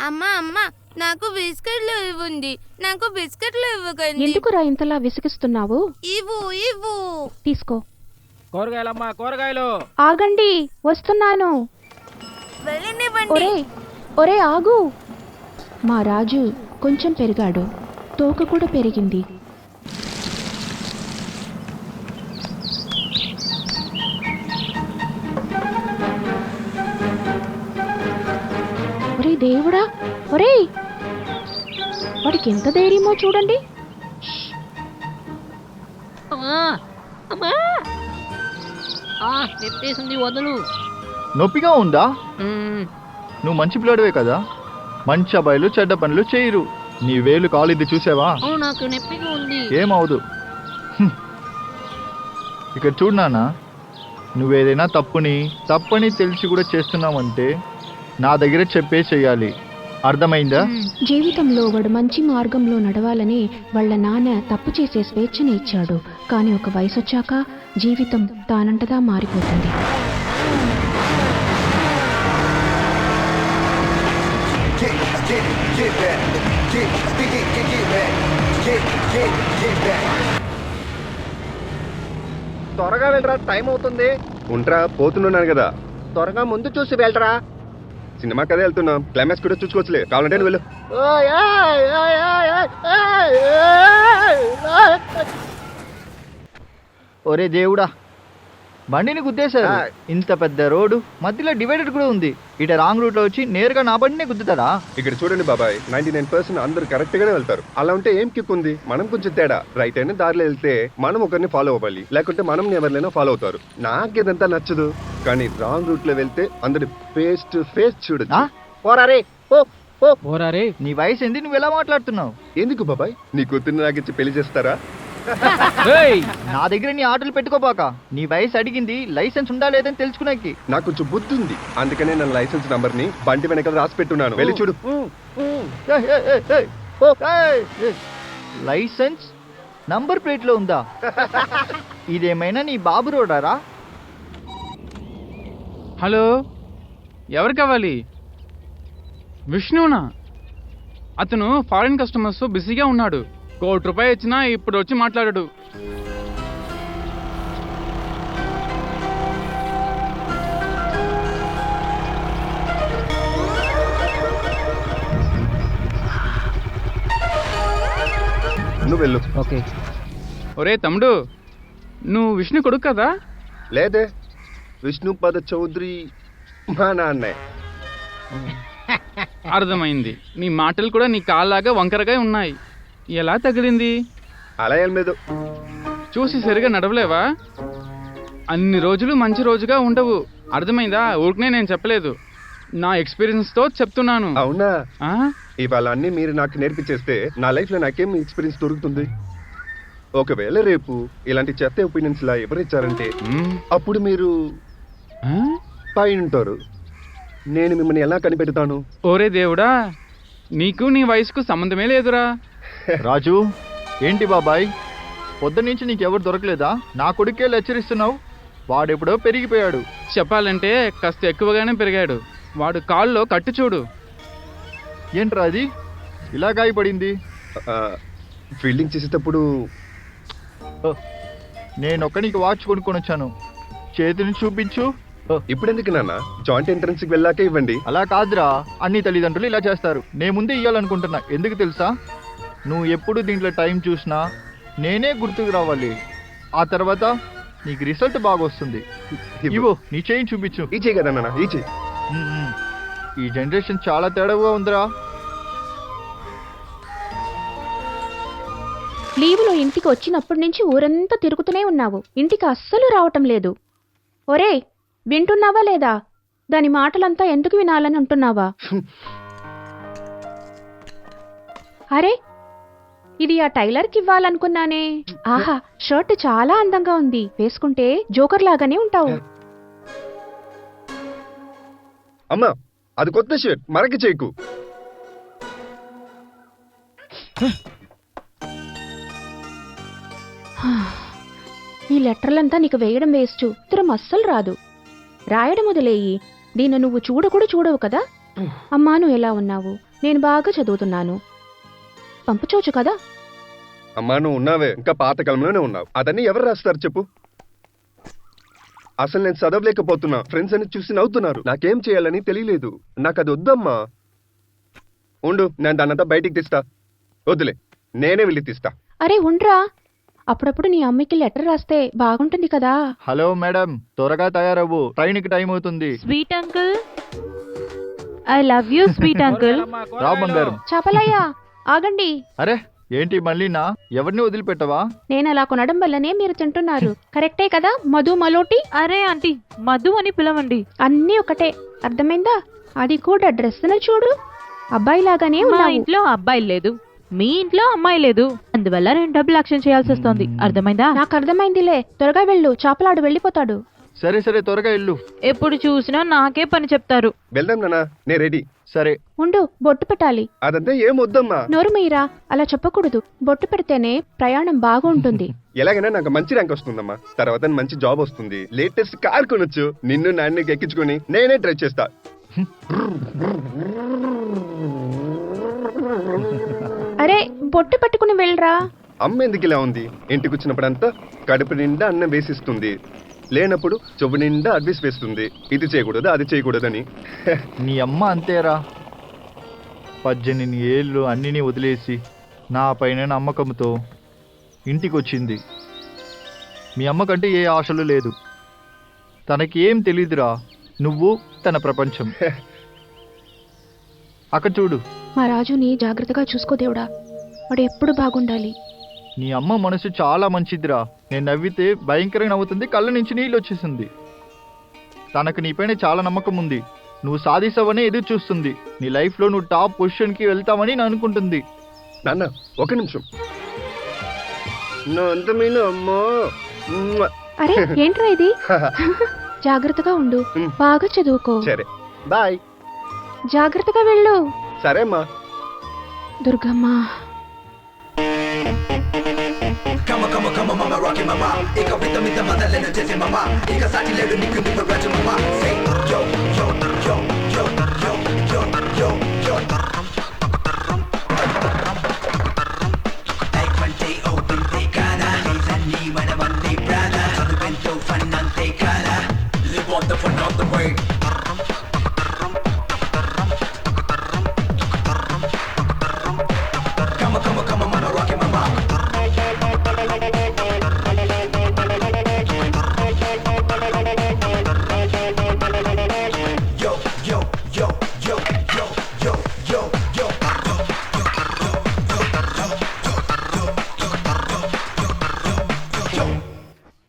అమ్మా అమ్మా నాకు బిస్కెట్లు ఇవ్వండి, నాకు బిస్కెట్లు ఇవ్వకండి. ఎందుకురా ఇంతలా విసిగిస్తున్నావు? ఇవ్వు ఇవ్వు. తీసుకో. కూరగాయలమ్మా, కూరగాయలు. ఆగండి, వస్తున్నాను. వెళ్ళనివ్వండి. ఒరే ఆగు. మా రాజు కొంచెం పెరిగాడు, తోక కూడా పెరిగింది. ఒరే దేవుడా, ఒరే వాడికి ఎంత ధైర్యమో చూడండి. నెప్పేసింది, వదలు. నొప్పిగా ఉందా? నువ్వు మంచి పిల్లడివే కదా, మంచి అబ్బాయిలు చెడ్డ పనులు చేయరు. నీ వేలు కాలిద్ది చూసావా? నాకు నొప్పిగా ఉంది. ఏమవదు. ఇక్కడ చూడు నాన్న, నువ్వేదైనా తప్పని తెలిసి కూడా చేస్తున్నావంటే నా దగ్గర చెప్పే చెయ్యాలి, అర్థమైందా? జీవితంలో వాడు మంచి మార్గంలో నడవాలని వాళ్ళ నాన్న తప్పు చేసే స్వేచ్ఛని ఇచ్చాడు. కానీ ఒక వయసు వచ్చాక జీవితం తానంటదా మారిపోతుంది. త్వరగా వెళ్ళరా, టైం అవుతుంది. ఉంటా, పోతున్నాను కదా. త్వరగా ముందు చూసి వెళ్ళరా. సినిమా కదే వెళ్తున్నాం, క్లైమాక్స్ కూడా చూసుకోవచ్చులే, కావాలంటే నువ్వు వెళ్ళు. ఒరే దేవుడా, బండిని గుద్దేశారు. ఇంత పెద్ద రోడ్డు మధ్యలో డివైడర్ కూడా ఉంది. ఇట రాంగ్ రూట్ లో వచ్చి నేరుగా నా బండిని గుద్దుతారా? ఇక్కడ చూడండి బాబాయ్, 99% అందరూ కరెక్ట్ గానే వెళ్తారు. అలా ఉంటే ఏం కిక్ ఉంది? మనం కొంచెం తేడా. రైట్ అయిన దారిలో వెళ్తే మనం ఒకరిని ఫాలో అవ్వాలి, లేకుంటే మనం ఎవరినైనా ఫాలో అవుతారు. నాకు ఇదంతా నచ్చదు. కానీ రాంగ్ రూట్ లో వెళ్తే అందరి ఫేస్ టు ఫేస్ చూడదు. పోరారే, నీ వయసు ఏంది, నువ్వు ఎలా మాట్లాడుతున్నావు? ఎందుకు బాబాయ్, నీ కూతుర్ని నాకు ఇచ్చి పెళ్లి చేస్తారా? నా దగ్గర నీ ఆటలు పెట్టుకోబాక. నీ వయసు అడిగింది లైసెన్స్ ఉందా లేదని తెలుసుకున్నాకి. నాకు కొంచెం బుద్ధి ఉంది, అందుకనే నా లైసెన్స్ నంబర్ ని బండి వెనకాల రాసి పెట్టున్నాను. వెళ్ళి చూడు. లైసెన్స్ నంబర్ ప్లేట్ లో ఉందా? ఇదేమైనా నీ బాబు రోడారా? హలో, ఎవరు కావాలి? విష్ణునా? అతను ఫారిన్ కస్టమర్స్ బిజీగా ఉన్నాడు. ₹1,00,00,000 ఇచ్చినా ఇప్పుడు వచ్చి మాట్లాడాడు. నువ్వు వెళ్ళు. ఓకే. ఒరే తమ్ముడు, నువ్వు విష్ణు కొడుకు కదా? లేదే, విష్ణుపద చౌదరి మా నాన్నే. అర్థమైంది. నీ మాటలు కూడా నీ కాళ్ళలాగా వంకరగా ఉన్నాయి. ఎలా తగిలింది? అలా ఏం లేదు. చూసి సరిగా నడవలేవా? అన్ని రోజులు మంచి రోజుగా ఉండవు, అర్థమైందా? ఊరికనే నేను చెప్పలేదు, నా ఎక్స్పీరియన్స్ తో చెప్తున్నాను. అవునా? ఇవాళ అన్ని మీరు నాకు నేర్పించేస్తే నా లైఫ్ లో నాకేం ఎక్స్పీరియన్స్ దొరుకుతుంది? ఒకవేళ రేపు ఇలాంటి చెత్త ఒపీనియన్స్ లా ఎవరిచ్చారంటే అప్పుడు మీరు పైన ఉంటారు. నేను మిమ్మల్ని ఎలా కనిపెడతాను? ఓరే దేవుడా, నీకు నీ వయసుకు సంబంధమే లేదురా. రాజు, ఏంటి బాబాయ్, పొద్దున్నుంచి నీకెవరు దొరకలేదా? నా కొడుకే హెచ్చరిస్తున్నావు. వాడెప్పుడో పెరిగిపోయాడు. చెప్పాలంటే కాస్త ఎక్కువగానే పెరిగాడు. వాడు కాల్లో కట్టు చూడు. ఏంట్రా అది ఇలా గాయపడింది? ఫీల్డింగ్ చేసేటప్పుడు నేనొక్కనికి వాచ్ కొనుక్కొని వచ్చాను, చేతిని చూపించు. ఇప్పుడు ఎందుకు నాన్న, జాయింట్ ఎంట్రన్స్ కి వెళ్ళాకే ఇవ్వండి. అలా కాదురా, అన్ని తల్లిదండ్రులు ఇలా చేస్తారు. నేను ముందే ఇవ్వాలనుకుంటున్నా. ఎందుకు తెలుసా? నువ్వు ఎప్పుడు దీంట్లో టైం చూసినా నేనే గుర్తుకు రావాలి. ఆ తర్వాత నీకు రిజల్ట్ బాగా వస్తుంది. ఇవ్వు, నీ చేయి చూపించు. ఈ చేయి కదా నాన్న, ఈ చేయి. ఈ జనరేషన్ చాలా తేడాగా ఉందిరా. లీవులో ఇంటికి వచ్చినప్పటి నుంచి ఊరంతా తిరుగుతూనే ఉన్నావు, ఇంటికి అస్సలు రావటం లేదు. ఒరే, వింటున్నావా లేదా? దాని మాటలంతా ఎందుకు వినాలని అంటున్నావా? అరే, ఇది ఆ టైలర్కి ఇవ్వాలనుకున్నానే. ఆహా, షర్ట్ చాలా అందంగా ఉంది, వేసుకుంటే జోకర్ లాగానే ఉంటావు. అమ్మా, అది కొత్త షర్ట్, మరకి చేయకు. ఈ లెటర్లంతా నీకు వేయడం వేస్ట్, ఉత్తరం అస్సలు రాదు. రాయడం వదిలేయి, దీన్ని నువ్వు చూడకూడా చూడవు కదా. అమ్మా, నువ్వు ఎలా ఉన్నావు, నేను బాగా చదువుతున్నాను. పంపచోచ్చు కదా? అమ్మా నువ్వు ఉన్నావే ఇంకా పాతకాలంలోనే ఉన్నావు. అదన్నీ ఎవరు రాస్తారు చెప్పు? అసలు నేను చదవలేకపోతున్నా. ఫ్రెండ్స్ అని చూసి నవ్వుతున్నారు. నాకేం చేయాలని తెలియలేదు. నాకు అది వద్దమ్మా. ఉండు, నేను దాన్నంతా బయటికి తీస్తా. వద్దులే, నేనే వెళ్ళి తీస్తా. అరే ఉండ్రా, అప్పుడప్పుడు నీ అమ్మకి లెటర్ రాస్తే బాగుంటుంది కదా. హలో మేడం, త్వరగా తయారవ్వు, ట్రైన్కి టైం అవుతుంది. Sweet uncle, I love you sweet uncle. రా బంగారం. చాపలయ్యా ఆగండి. అరే ఏంటి మళ్ళీనా? ఎవరిని వదిలిపెట్టవా? నేను అలా కొనడం వల్లనే మీరు తింటున్నారు. కరెక్టే కదా మధు మలోటి? అరే ఆంటీ, మధు అని పిలవండి. అన్నీ ఒకటే, అర్థమైందా? అది కూడా డ్రెస్సును చూడు, అబ్బాయిలాగానే మా ఉన్నావు. ఇంట్లో అబ్బాయి లేదు, మీ ఇంట్లో అమ్మాయి లేదు, అందువల్ల నేను డబుల్ యాక్షన్ చేయాల్సి వస్తుంది. అర్థమైందా? నాకు అర్థమైందిలే, త్వరగా వెళ్ళు, చాపలాడు వెళ్ళిపోతాడు. సరే సరే త్వరగా వెళ్ళు. ఎప్పుడు చూసినా నాకే పని చెప్తారు. వెళ్దాం నాన్న, నేను రెడీ. సరే ఉండు, బొట్టు పెట్టాలి. అదంతా ఏం వద్దమ్మా. నోరు మీరా, అలా చెప్పకూడదు. బొట్టు పెడితేనే ప్రయాణం బాగుంటుంది. ఎలాగైనా నాకు మంచి ర్యాంక్ వస్తుందమ్మా. తర్వాత మంచి జాబ్ వస్తుంది, లేటెస్ట్ కార్ కొనొచ్చు. నిన్ను నాన్ని ఎక్కించుకొని నేనే డ్రైవ్ చేస్తా. అరే బొట్టు పెట్టుకుని వెళ్ళరా. అమ్మ ఎందుకు ఇలా ఉంది? ఇంటికి వచ్చినప్పుడంతా కడుపు నిండా అన్నం వేసిస్తుంది, లేనప్పుడు చెవు నిండా అడ్వైస్ వేస్తుంది. ఇది చేయకూడదు అది చేయకూడదని. నీ అమ్మ అంతేరా. 18 ఏళ్ళు అన్నిని వదిలేసి నా పైన నమ్మకంతో ఇంటికి వచ్చింది. మీ అమ్మకంటే ఏ ఆశలు లేదు. తనకి ఏం తెలీదురా, నువ్వు తన ప్రపంచం. అక్కడ చూడు. మా రాజుని జాగ్రత్తగా చూసుకో దేవుడా, వాడు ఎప్పుడు బాగుండాలి. నీ అమ్మ మనసు చాలా మంచిదిరా. నేను నవ్వితే భయంకరంగా నవ్వుతుంది, కళ్ళ నుంచి నీళ్ళు వచ్చేసింది. తనకు నీపైన చాలా నమ్మకం ఉంది. నువ్వు సాధిస్తావని ఎదురు చూస్తుంది. నీ లైఫ్లో నువ్వు టాప్ పొజిషన్కి వెళ్తావని నేను అనుకుంటుంది. నాన్న ఒక నిమిషం. నా అందమైన అమ్మా. అరే ఏంట్రా ఇది? జాగ్రత్తగా ఉండు, బాగా చదువుకో. సరే బాయ్. జాగ్రత్తగా వెళ్ళు. సరే అమ్మా. దుర్గమ్మ.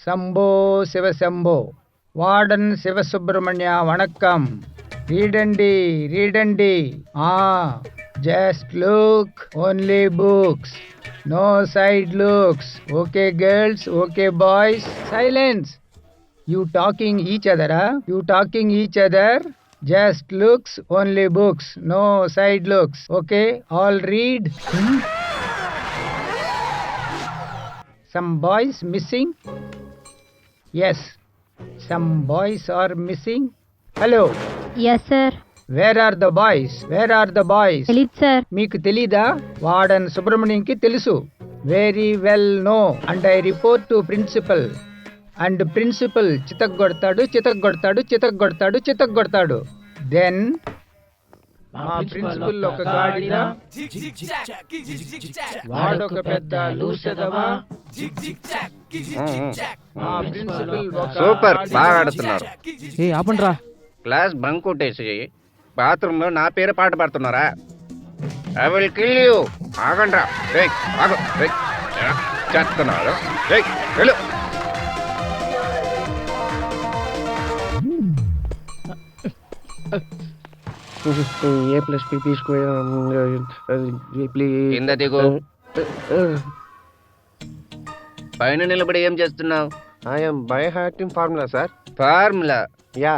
శంభో శివశంభో. వార్డన్ శివసుబ్రహ్మణ్య వణక్కం. రీడండి రీడండి. Just look, only books, no side looks. Okay girls, okay boys, silence. You talking each అదరా? You talking each other? Just looks, only books, no side looks. Okay, all read. Some boys missing? Yes, some boys are missing. Hello, yes sir. where are the boys? Where are the boys? తెలీదు సార్. మీకు తెలీదా? Warden సుబ్రహ్మణ్యంకి తెలుసు. Very well know. And I report to principal. And principal చితగ్గొడతాడు చితగ్గొడతాడు చితగ్గొడతాడు చితగ్గొడతాడు. దెన్ మా ప్రిన్సిపల్ ఒక గాడిద, వాడొక పెద్ద లూసెదవా. మా ప్రిన్సిపల్ ఒక సూపర్, గాడిద. బాగా ఆడుతున్నారు. ఏ ఆపండ్రా. క్లాస్ బంక్ కొట్టేసి బాత్రూంలో నా పేరు పాట పాడుతున్నారా? I will kill you. ఆగండ్రా. రేయ్ ఆగు. రేయ్ చేస్తున్నారు. రేయ్ వెళ్ళు. కింద దిగు. పైన నిలబడి ఏం చేస్తున్నావు? I'm by hearting formula sir. Formula? Yeah.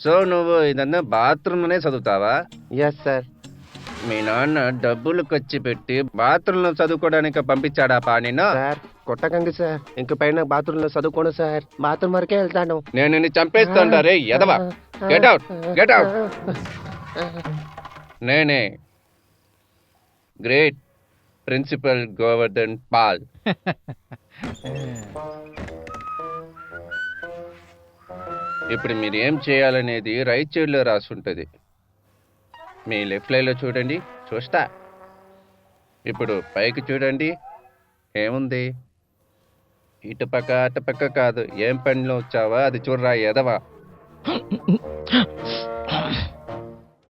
So నువ్వు ఇదన్నా బాత్రూంలోనే చదువుతావా? Yes sir. మీ నాన్న డబ్బులు ఖర్చు పెట్టి బాత్రూంలో చదువుకోవడానికి పంపించాడా పానినా? సార్ కొట్టకండి సార్, ఇంక పైన బాత్రూమ్ లో చదువుకోను సార్, బాత్రూమ్ వరకే వెళ్తాను. నేను నిన్ను చంపేస్తాను రే ఎదవా. Get out, get out. నేనే గ్రేట్ ప్రిన్సిపల్ గోవర్ధన్ పాల్. ఇప్పుడు మీరు ఏం చేయాలనేది రైట్ సైడ్లో రాసి ఉంటుంది. మీ లెఫ్ట్ లైన్లో చూడండి, చూస్తా. ఇప్పుడు పైకి చూడండి, ఏముంది? ఇటుపక్క అటుపక్క కాదు, ఏం పనిలో వచ్చావా అది చూడరా ఎదవా.